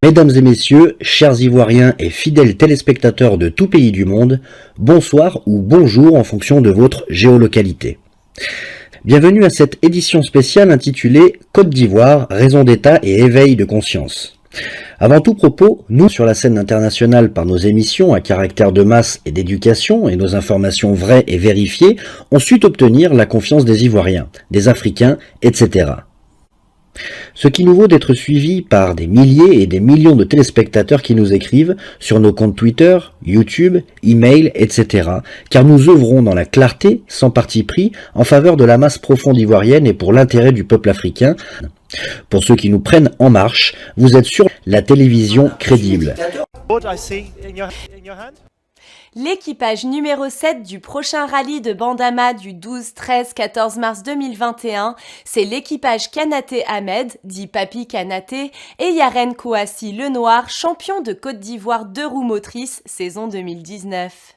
Mesdames et messieurs, chers Ivoiriens et fidèles téléspectateurs de tout pays du monde, bonsoir ou bonjour en fonction de votre géolocalité. Bienvenue à cette édition spéciale intitulée Côte d'Ivoire, raison d'État et éveil de conscience. Avant tout propos, nous, sur la scène internationale par nos émissions à caractère de masse et d'éducation et nos informations vraies et vérifiées, ont su obtenir la confiance des Ivoiriens, des Africains, etc. Ce qui nous vaut d'être suivis par des milliers et des millions de téléspectateurs qui nous écrivent sur nos comptes Twitter, YouTube, email, etc. Car nous œuvrons dans la clarté, sans parti pris, en faveur de la masse profonde ivoirienne et pour l'intérêt du peuple africain. Pour ceux qui nous prennent en marche, vous êtes sur la télévision crédible. L'équipage numéro 7 du prochain rallye de Bandama du 12, 13, 14 mars 2021, c'est l'équipage Kanaté Ahmed, dit Papi Kanaté, et Yaren Kouassi Lenoir, champion de Côte d'Ivoire 2 roues motrices, saison 2019.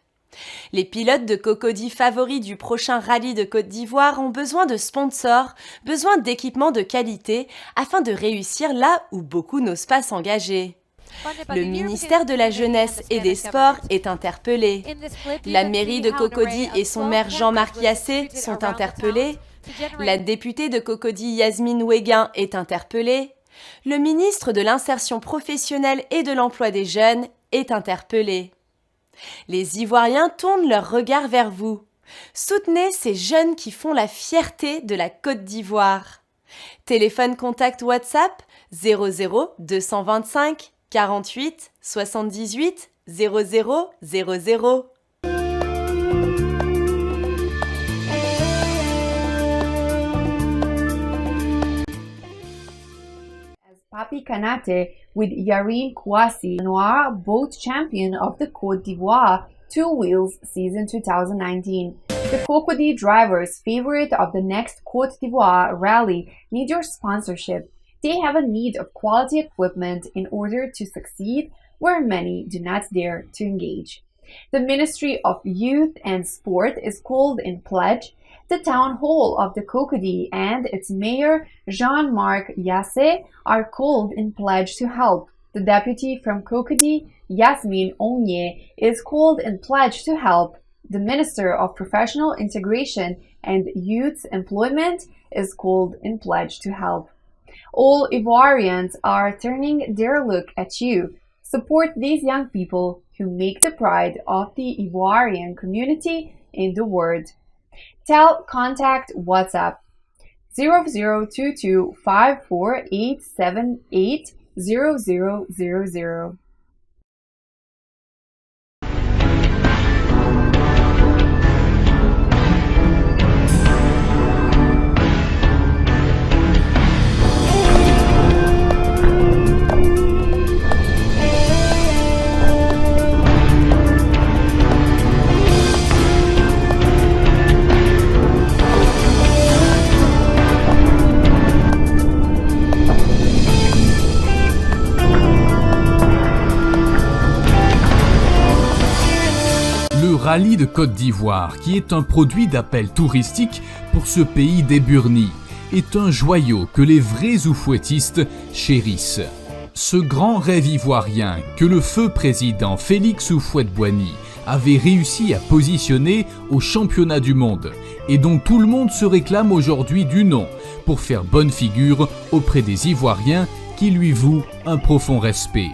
Les pilotes de Cocody favoris du prochain rallye de Côte d'Ivoire ont besoin de sponsors, besoin d'équipements de qualité, afin de réussir là où beaucoup n'osent pas s'engager. Le ministère de la Jeunesse et des Sports est interpellé. La mairie de Cocody et son maire Jean-Marc Yassé sont interpellés. La députée de Cocody Yasmine Ouéguin est interpellée. Le ministre de l'Insertion professionnelle et de l'Emploi des jeunes est interpellé. Les Ivoiriens tournent leur regard vers vous. Soutenez ces jeunes qui font la fierté de la Côte d'Ivoire. Téléphone contact WhatsApp 00 225 48 78 00 00. Papi Kanaté with Yaren Kouassi Lenoir, both champion of the Côte d'Ivoire Two Wheels season 2019. The Cocody drivers, favorite of the next Côte d'Ivoire rally, need your sponsorship. They have a need of quality equipment in order to succeed where many do not dare to engage. The Ministry of Youth and Sport is called in pledge. The town hall of the Cocody and its mayor Jean-Marc Yassé are called in pledge to help. The deputy from Cocody, Yasmine Onye, is called in pledge to help. The Minister of Professional Integration and Youth Employment is called in pledge to help. All Ivoirians are turning their look at you. Support these young people who make the pride of the Ivoirian community in the world. Contact WhatsApp 0022 54878 0000. Le rallye de Côte d'Ivoire, qui est un produit d'appel touristique pour ce pays d'éburnis, est un joyau que les vrais oufouettistes chérissent. Ce grand rêve ivoirien que le feu président Félix Houphouët-Boigny avait réussi à positionner au championnat du monde et dont tout le monde se réclame aujourd'hui du nom pour faire bonne figure auprès des Ivoiriens qui lui vouent un profond respect.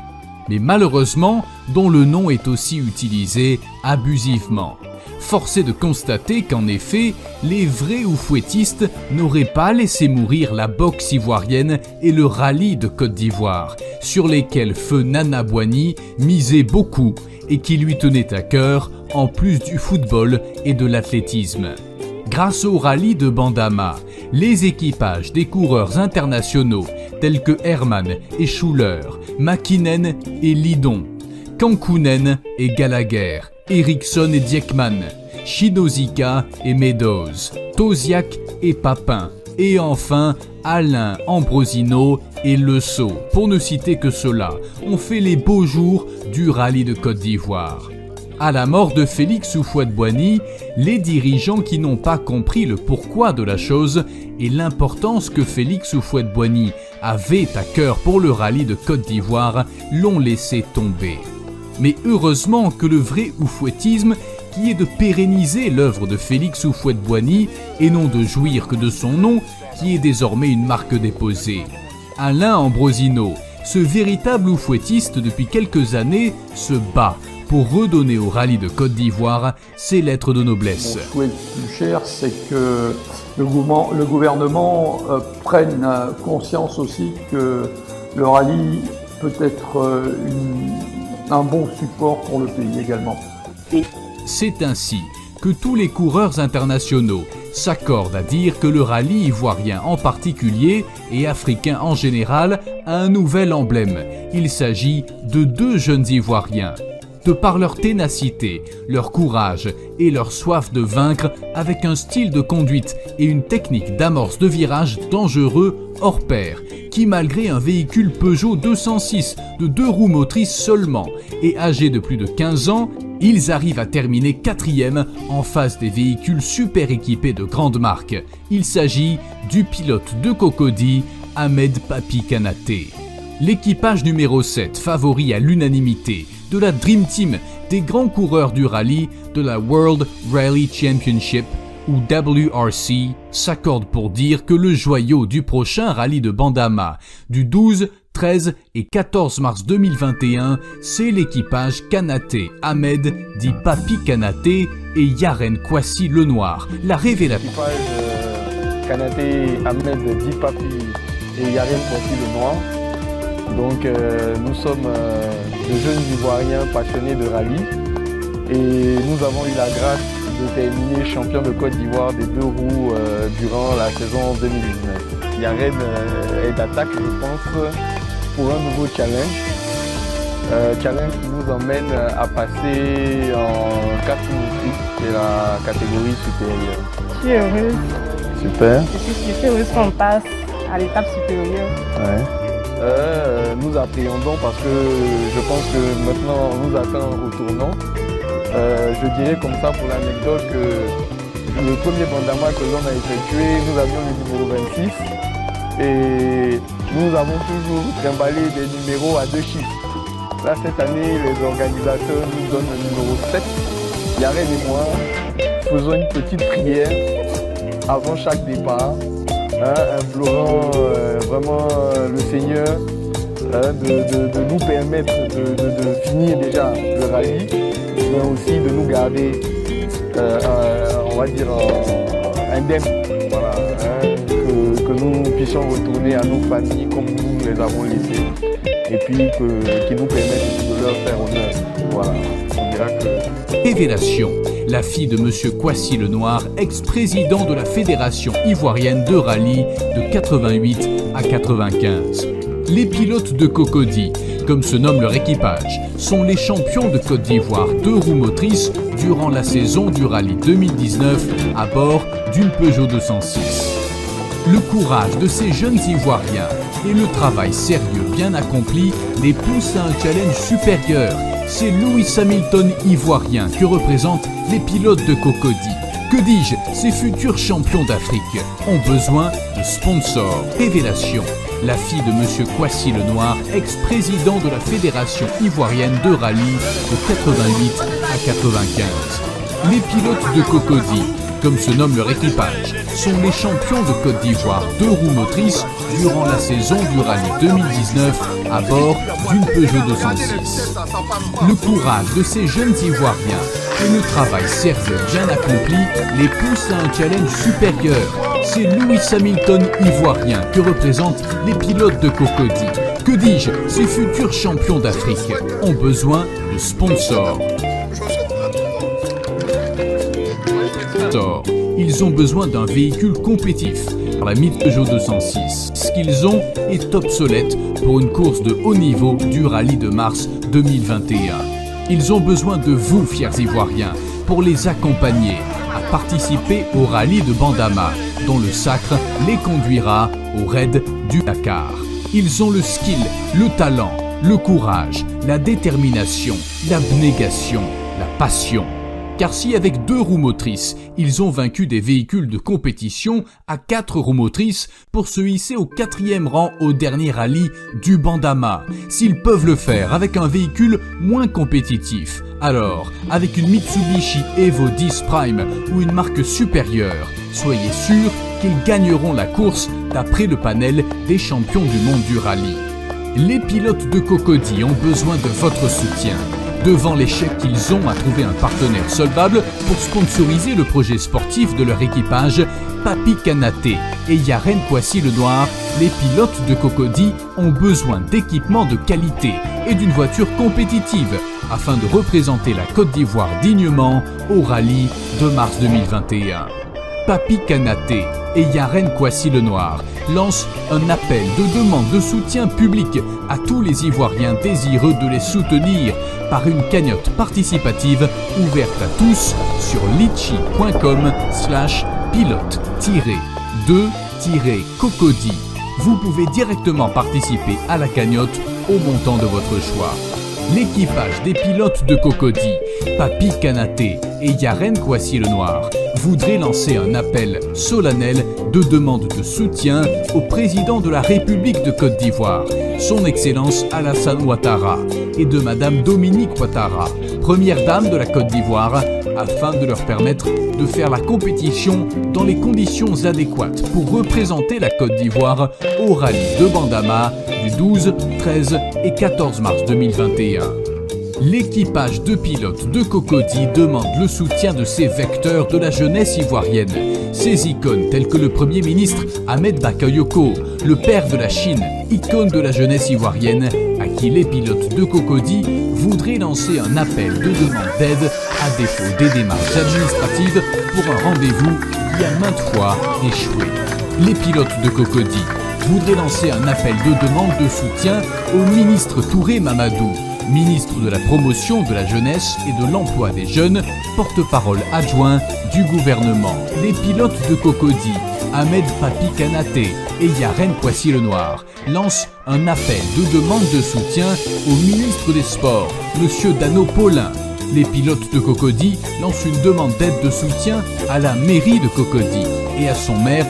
Mais malheureusement, dont le nom est aussi utilisé abusivement. Force est de constater qu'en effet, les vrais oufouettistes n'auraient pas laissé mourir la boxe ivoirienne et le rallye de Côte d'Ivoire, sur lesquels feu Nana Boigny misait beaucoup et qui lui tenaient à cœur, en plus du football et de l'athlétisme. Grâce au rallye de Bandama, les équipages des coureurs internationaux tels que Herman et Schuller, Makinen et Lidon, Kankounen et Gallagher, Eriksson et Dieckmann, Chinozika et Meadows, Tosiak et Papin, et enfin Alain Ambrosino et Le Sceau, pour ne citer que ceux-là, ont fait les beaux jours du rallye de Côte d'Ivoire. À la mort de Félix Houphouët-Boigny, les dirigeants qui n'ont pas compris le pourquoi de la chose et l'importance que Félix Houphouët-Boigny avait à cœur pour le rallye de Côte d'Ivoire l'ont laissé tomber. Mais heureusement que le vrai oufouettisme, qui est de pérenniser l'œuvre de Félix Houphouët-Boigny et non de jouir que de son nom, qui est désormais une marque déposée. Alain Ambrosino, ce véritable oufouettiste depuis quelques années, se bat pour redonner au rallye de Côte d'Ivoire ses lettres de noblesse. Mon souhait le plus cher, c'est que le gouvernement prenne conscience aussi que le rallye peut être un bon support pour le pays également. C'est ainsi que tous les coureurs internationaux s'accordent à dire que le rallye ivoirien en particulier et africain en général a un nouvel emblème. Il s'agit de deux jeunes Ivoiriens. De par leur ténacité, leur courage et leur soif de vaincre, avec un style de conduite et une technique d'amorce de virage dangereux hors pair, qui malgré un véhicule Peugeot 206 de 2 roues motrices seulement et âgé de plus de 15 ans, ils arrivent à terminer 4e en face des véhicules super équipés de grandes marques. Il s'agit du pilote de Cocody, Ahmed Papi Kanaté. L'équipage numéro 7, favori à l'unanimité, de la Dream Team des grands coureurs du rallye de la World Rally Championship ou WRC, s'accorde pour dire que le joyau du prochain rallye de Bandama du 12, 13 et 14 mars 2021, c'est l'équipage Kanaté Ahmed dit Papi Kanaté et Yaren Kwasi Lenoir, la révélation. L'équipage Kanaté Ahmed dit Papi et Yaren Kwasi Lenoir. Donc nous sommes de jeunes Ivoiriens passionnés de rallye et nous avons eu la grâce de terminer champion de Côte d'Ivoire des 2 roues durant la saison 2019. Yaren est d'attaque, je pense, pour un nouveau challenge. Challenge qui nous emmène à passer en 4 motrices, c'est la catégorie supérieure. Je suis heureuse. Super. Je suis heureuse qu'on passe à l'étape supérieure. Ouais. Nous appréhendons parce que je pense que maintenant on nous attend au tournant. Je dirais comme ça pour l'anecdote que le premier Bandama que l'on a effectué, nous avions le numéro 26 et nous avons toujours trimballé des numéros à 2 chiffres. Là cette année, les organisateurs nous donnent le numéro 7. Yaren et moi faisons une petite prière avant chaque départ. Implorant vraiment le Seigneur de nous permettre de finir déjà le rallye, mais aussi de nous garder, on va dire, indemnes, voilà, que nous puissions retourner à nos familles comme nous les avons laissés, et puis qu'ils nous permettent de leur faire honneur. Voilà, on dira que... Révélation, la fille de Monsieur Kwasi Lenoir, ex-président de la Fédération ivoirienne de rallye de 88 à 95. Les pilotes de Cocody, comme se nomme leur équipage, sont les champions de Côte d'Ivoire 2 roues motrices durant la saison du rallye 2019 à bord d'une Peugeot 206. Le courage de ces jeunes Ivoiriens et le travail sérieux bien accompli les poussent à un challenge supérieur. C'est Lewis Hamilton ivoirien que représentent les pilotes de Cocody. Que dis-je, ces futurs champions d'Afrique ont besoin de sponsors. Révélation, la fille de Monsieur Kwasi Lenoir, ex-président de la Fédération ivoirienne de rallye de 88 à 95. Les pilotes de Cocody, comme se nomme leur équipage, sont les champions de Côte d'Ivoire 2 roues motrices durant la saison du rallye 2019 à bord d'une Peugeot 206. Le courage de ces jeunes Ivoiriens et le travail sérieux bien accompli les poussent à un challenge supérieur. C'est Lewis Hamilton ivoirien que représentent les pilotes de Cocody. Que dis-je, ces futurs champions d'Afrique ont besoin de sponsors. Ils ont besoin d'un véhicule compétitif. La mythe Peugeot 206. Ce qu'ils ont est obsolète pour une course de haut niveau du rallye de mars 2021. Ils ont besoin de vous, fiers Ivoiriens, pour les accompagner à participer au rallye de Bandama, dont le sacre les conduira au raid du Dakar. Ils ont le skill, le talent, le courage, la détermination, l'abnégation, la passion. Car si avec 2 roues motrices, ils ont vaincu des véhicules de compétition à 4 roues motrices pour se hisser au 4e rang au dernier rallye du Bandama, s'ils peuvent le faire avec un véhicule moins compétitif, alors avec une Mitsubishi Evo 10 Prime ou une marque supérieure, soyez sûrs qu'ils gagneront la course d'après le panel des champions du monde du rallye. Les pilotes de Cocody ont besoin de votre soutien. Devant l'échec qu'ils ont à trouver un partenaire solvable pour sponsoriser le projet sportif de leur équipage, Papi Kanaté et Yaren Kwasi-Lenoir, les pilotes de Cocody ont besoin d'équipements de qualité et d'une voiture compétitive afin de représenter la Côte d'Ivoire dignement au rallye de mars 2021. Papi Kanaté et Yaren Kwasi-Lenoir lancent un appel de demande de soutien public à tous les Ivoiriens désireux de les soutenir par une cagnotte participative ouverte à tous sur litchi.com/pilote-2-cocody. Vous pouvez directement participer à la cagnotte au montant de votre choix. L'équipage des pilotes de Cocody, Papi Kanaté et Yaren Kwasi-Lenoir voudrait lancer un appel solennel de demande de soutien au président de la République de Côte d'Ivoire, son Excellence Alassane Ouattara, et de Madame Dominique Ouattara, première dame de la Côte d'Ivoire, afin de leur permettre de faire la compétition dans les conditions adéquates pour représenter la Côte d'Ivoire au rallye de Bandama du 12, 13 et 14 mars 2021. L'équipage de pilotes de Cocody demande le soutien de ces vecteurs de la jeunesse ivoirienne. Ces icônes telles que le Premier ministre Ahmed Bakayoko, le père de la Chine, icône de la jeunesse ivoirienne, à qui les pilotes de Cocody voudraient lancer un appel de demande d'aide à défaut des démarches administratives pour un rendez-vous qui a maintes fois échoué. Les pilotes de Cocody voudraient lancer un appel de demande de soutien au ministre Touré Mamadou, ministre de la Promotion de la Jeunesse et de l'Emploi des Jeunes, porte-parole adjoint du gouvernement. Les pilotes de Cocody, Ahmed Papi Kanaté et Yaren Kwasi-Lenoir, lancent un appel de demande de soutien au ministre des Sports, Monsieur Dano Paulin. Les pilotes de Cocody lancent une demande d'aide de soutien à la mairie de Cocody et à son maire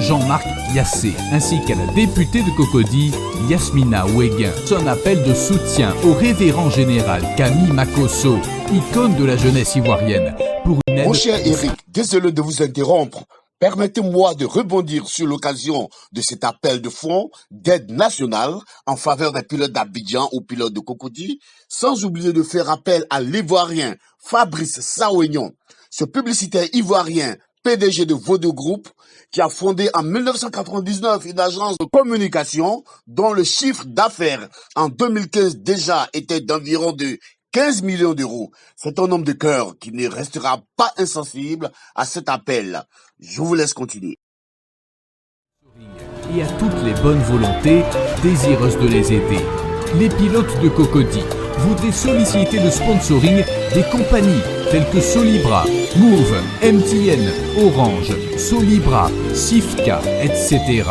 Jean-Marc Yassé, ainsi qu'à la députée de Cocody, Yasmina Ouéguin. Un appel de soutien au révérend général Camille Makosso, icône de la jeunesse ivoirienne, pour une aide... Mon cher Eric, désolé de vous interrompre. Permettez-moi de rebondir sur l'occasion de cet appel de fonds d'aide nationale en faveur des pilotes d'Abidjan ou pilotes de Cocody, sans oublier de faire appel à l'Ivoirien Fabrice Saoignon, ce publicitaire ivoirien PDG de Vaudou Group, qui a fondé en 1999 une agence de communication dont le chiffre d'affaires en 2015 déjà était d'environ de 15 millions d'euros. C'est un homme de cœur qui ne restera pas insensible à cet appel. Je vous laisse continuer. Et à toutes les bonnes volontés désireuses de les aider. Les pilotes de Cocody voudraient solliciter le sponsoring des compagnies telles que Solibra, Move, MTN, Orange, Solibra, Sifka, etc.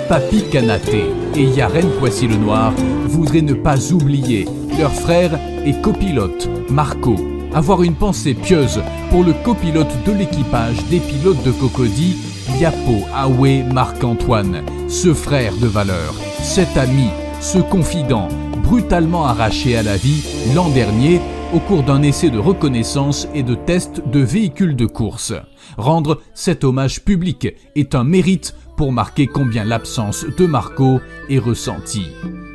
Papi Kanaté et Yaren Kwasi-Lenoir voudraient ne pas oublier leur frère et copilote, Marco. Avoir une pensée pieuse pour le copilote de l'équipage des pilotes de Cocody, Yapo Awe Marc-Antoine, ce frère de valeur, cet ami, ce confident, brutalement arraché à la vie l'an dernier au cours d'un essai de reconnaissance et de test de véhicules de course. Rendre cet hommage public est un mérite pour marquer combien l'absence de Marco est ressentie.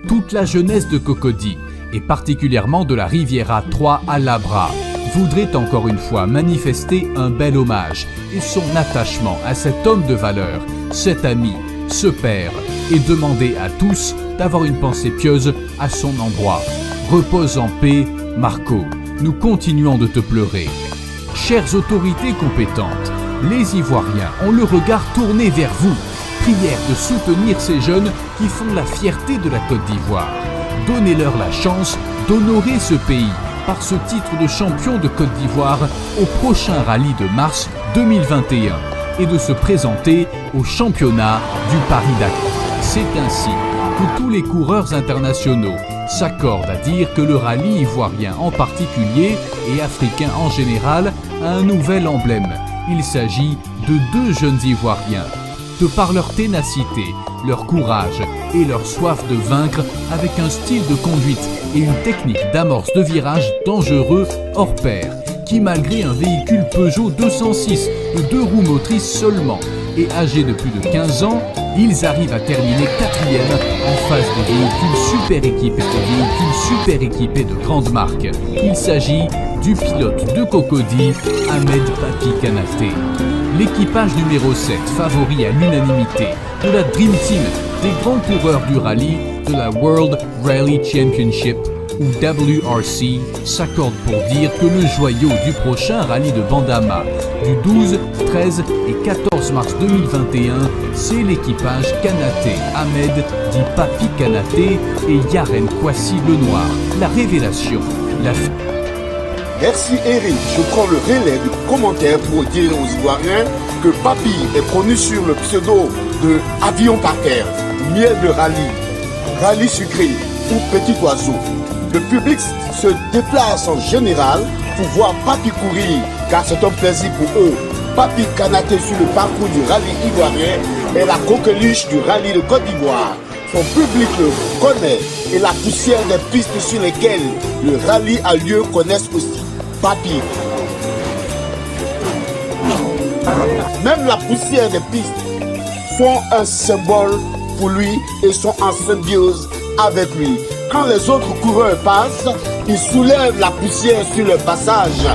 Toute la jeunesse de Cocody, et particulièrement de la Riviera 3 à Labra, voudrait encore une fois manifester un bel hommage et son attachement à cet homme de valeur, cet ami, ce père, et demander à tous d'avoir une pensée pieuse à son endroit. Repose en paix, Marco, nous continuons de te pleurer. Chères autorités compétentes, les Ivoiriens ont le regard tourné vers vous. Prière de soutenir ces jeunes qui font la fierté de la Côte d'Ivoire. Donnez-leur la chance d'honorer ce pays par ce titre de champion de Côte d'Ivoire au prochain rallye de mars 2021 et de se présenter au championnat du Paris-Dakar. C'est ainsi que tous les coureurs internationaux s'accordent à dire que le rallye ivoirien en particulier et africain en général a un nouvel emblème. Il s'agit de deux jeunes Ivoiriens. De par leur ténacité, leur courage et leur soif de vaincre, avec un style de conduite et une technique d'amorce de virage dangereux hors pair, qui malgré un véhicule Peugeot 206 de 2 roues motrices seulement et âgé de plus de 15 ans, ils arrivent à terminer 4e en face des véhicules super équipés de grande marque. Il s'agit du pilote de Cocody, Ahmed Papi Kanaté. L'équipage numéro 7, favori à l'unanimité de la Dream Team des grands coureurs du rallye de la World Rally Championship ou WRC, s'accorde pour dire que le joyau du prochain rallye de Bandama du 12, 13 et 14 mars 2021, c'est l'équipage Kanaté, Ahmed dit Papi Kanaté et Yaren Kwasi Lenoir. La révélation, Merci Eric, je prends le relais du commentaire pour dire aux Ivoiriens que Papi est connu sur le pseudo de avion par terre, miel de rallye, rallye sucré ou petit oiseau. Le public se déplace en général pour voir Papi courir car c'est un plaisir pour eux. Papi Kanaté sur le parcours du rallye ivoirien est la coqueluche du rallye de Côte d'Ivoire. Son public le connaît et la poussière des pistes sur lesquelles le rallye a lieu connaissent aussi Papi. Même la poussière des pistes sont un symbole pour lui et sont en symbiose avec lui. Quand les autres coureurs passent, ils soulèvent la poussière sur le passage.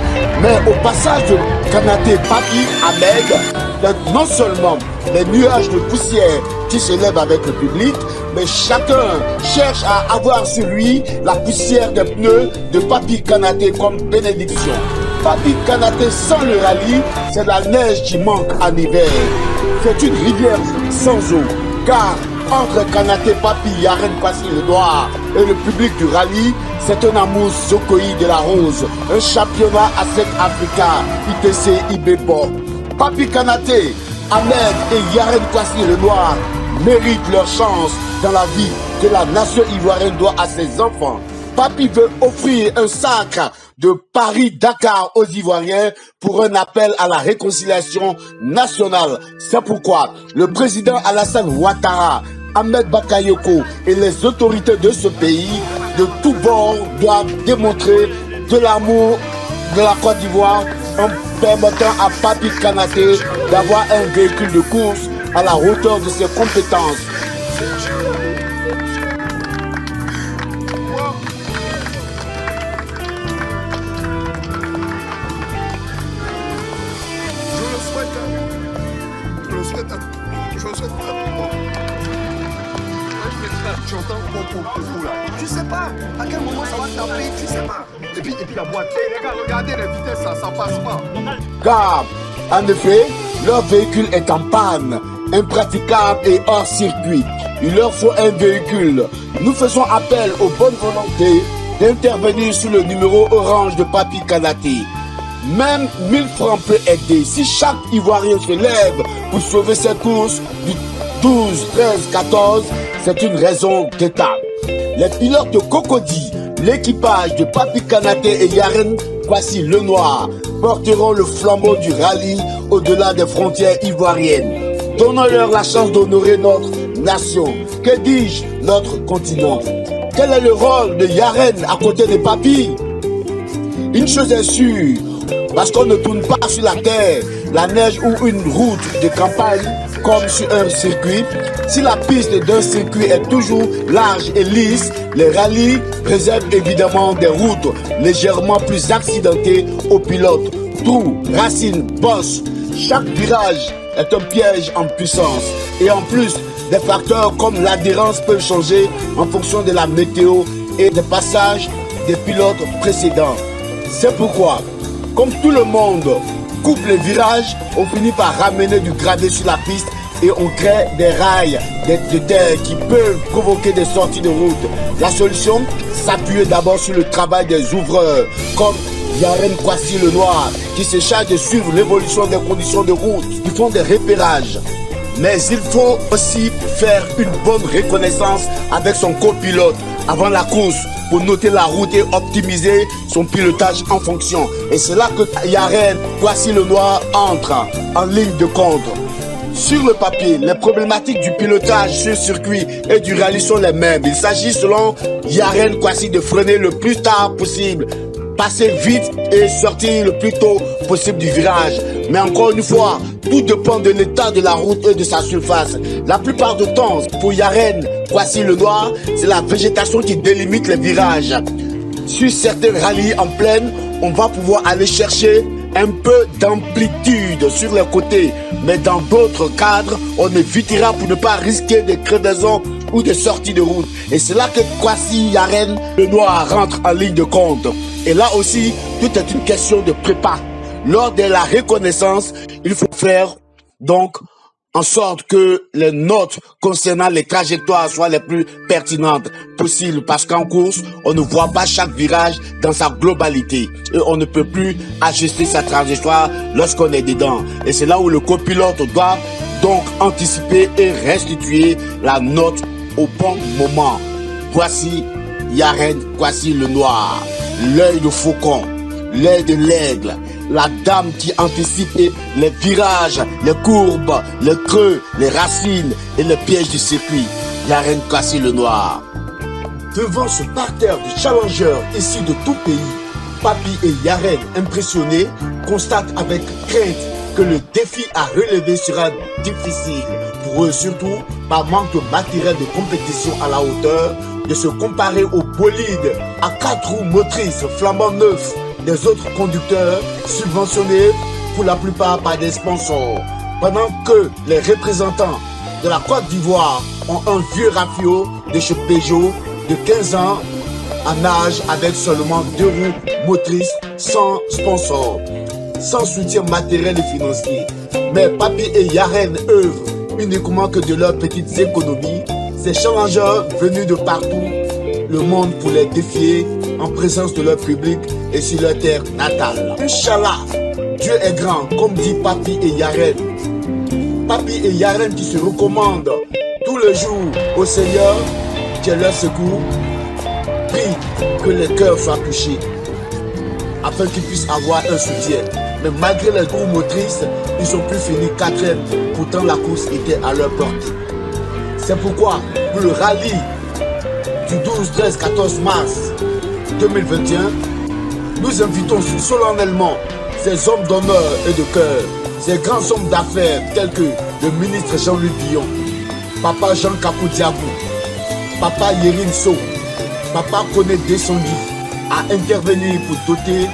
Mais au passage de Kanaté Papi Ahmed, non seulement les nuages de poussière qui s'élèvent avec le public, mais chacun cherche à avoir sur lui la poussière des pneus de Papi Kanaté comme bénédiction. Papi Kanaté sans le rallye, c'est la neige qui manque en hiver. C'est une rivière sans eau, car entre Kanaté Papi, Yaren Kwasi Lenoir et le public du rallye, c'est un amour Zokoï de la Rose, un championnat ASEC Africa, ITC IBEBO. Papi Kanaté, Ahmed et Yaren Kwasi Lenoir méritent leur chance dans la vie que la nation ivoirienne doit à ses enfants. Papi veut offrir un sacre de Paris-Dakar aux Ivoiriens pour un appel à la réconciliation nationale. C'est pourquoi le président Alassane Ouattara, Ahmed Bakayoko et les autorités de ce pays, de tous bords, doivent démontrer de l'amour de la Côte d'Ivoire en permettant à Papi Kanaté d'avoir un véhicule de course à la hauteur de ses compétences. Tu entends pour là. Tu sais pas à quel moment ça va taper, tu sais pas. Et puis la boîte, les gars, regardez les vitesses, ça passe pas. Car, en effet, leur véhicule est en panne, impraticable et hors circuit. Il leur faut un véhicule. Nous faisons appel aux bonnes volontés d'intervenir sur le numéro orange de Papi Kanaté. Même 1000 francs peut aider. Si chaque Ivoirien se lève pour sauver cette course du 12, 13, 14, c'est une raison d'État. Les pilotes de Cocody, l'équipage de Papi Kanaté et Yaren Kwasi Lenoir porteront le flambeau du rallye au-delà des frontières ivoiriennes. Donnons-leur la chance d'honorer notre nation. Que dis-je, notre continent? Quel est le rôle de Yaren à côté de Papi? Une chose est sûre, parce qu'on ne tourne pas sur la terre, la neige ou une route de campagne comme sur un circuit. Si la piste d'un circuit est toujours large et lisse, les rallyes préservent évidemment des routes légèrement plus accidentées aux pilotes. Trous, racines, bosses, chaque virage est un piège en puissance. Et en plus, des facteurs comme l'adhérence peuvent changer en fonction de la météo et des passages des pilotes précédents. C'est pourquoi, comme tout le monde coupe les virages, on finit par ramener du gravier sur la piste et on crée des rails de terre qui peuvent provoquer des sorties de route. La solution, s'appuyer d'abord sur le travail des ouvreurs, comme Yaren Kwasi Lenoir, qui se charge de suivre l'évolution des conditions de route, qui font des repérages. Mais il faut aussi faire une bonne reconnaissance avec son copilote avant la course pour noter la route et optimiser son pilotage en fonction. Et c'est là que Yaren Kwasi Lenoir entre en ligne de compte. Sur le papier, les problématiques du pilotage sur circuit et du rallye sont les mêmes. Il s'agit selon Yaren Kwasi de freiner le plus tard possible, passer vite et sortir le plus tôt possible du virage. Mais encore une fois, tout dépend de l'état de la route et de sa surface. La plupart du temps, pour Yaren Kwasi Lenoir, c'est la végétation qui délimite les virages. Sur certains rallyes en plaine, on va pouvoir aller chercher un peu d'amplitude sur les côtés. Mais dans d'autres cadres, on évitera pour ne pas risquer des crevaisons ou des sorties de route. Et c'est là que Kwasi Yaren Lenoir rentre en ligne de compte. Et là aussi, tout est une question de prépa. Lors de la reconnaissance, il faut faire donc en sorte que les notes concernant les trajectoires soient les plus pertinentes possibles, parce qu'en course, on ne voit pas chaque virage dans sa globalité et on ne peut plus ajuster sa trajectoire lorsqu'on est dedans. Et c'est là où le copilote doit donc anticiper et restituer la note au bon moment. Voici Yaren Kwasi Lenoir, l'œil de faucon, l'œil de l'aigle, la dame qui anticipe les virages, les courbes, les creux, les racines et les pièges du circuit. Yaren Kwasi Lenoir. Devant ce parterre de challengers issus de tout pays, Papi et Yaren, impressionnés, constatent avec crainte que le défi à relever sera difficile pour eux, surtout par manque de matériel de compétition à la hauteur, de se comparer aux bolides à 4 roues motrices flambant neufs des autres conducteurs subventionnés pour la plupart par des sponsors. Pendant que les représentants de la Côte d'Ivoire ont un vieux Rafio de chez Peugeot de 15 ans en âge avec seulement 2 roues motrices sans sponsor, sans soutien matériel et financier. Mais Papi et Yaren œuvrent uniquement que de leurs petites économies. Ces challengers venus de partout le monde pour les défier en présence de leur public et sur leur terre natale. Inch'Allah, Dieu est grand, comme dit Papi et Yaren. Papi et Yaren qui se recommandent tous les jours au Seigneur, qui est leur secours, prient que les cœurs soient touchés, afin qu'ils puissent avoir un soutien. Mais malgré les roues motrices, ils ont pu finir 4e, pourtant la course était à leur portée. C'est pourquoi, pour le rallye du 12, 13, 14 mars 2021, nous invitons solennellement ces hommes d'honneur et de cœur, ces grands hommes d'affaires tels que le ministre Jean-Louis Billon, Papa Jean Kapou-Diabou, Papa Yerin So, Papa Kone Descendí, à intervenir pour doter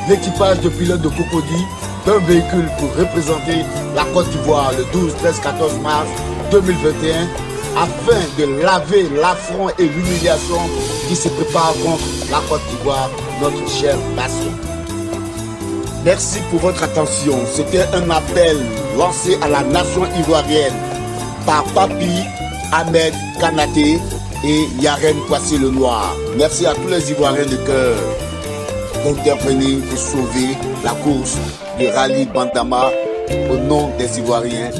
l'équipage de pilotes de Cocody d'un véhicule pour représenter la Côte d'Ivoire le 12, 13, 14 mars 2021, afin de laver l'affront et l'humiliation qui se prépare contre la Côte d'Ivoire, notre chère nation. Merci pour votre attention. C'était un appel lancé à la nation ivoirienne par Papi, Ahmed Kanaté et Yaren Kwasi Lenoir. Merci à tous les Ivoiriens de cœur d'intervenir pour sauver la course du rallye Bandama au nom des Ivoiriens,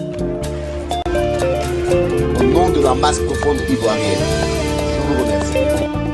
au nom de la masse profonde ivoirienne. Je vous remercie.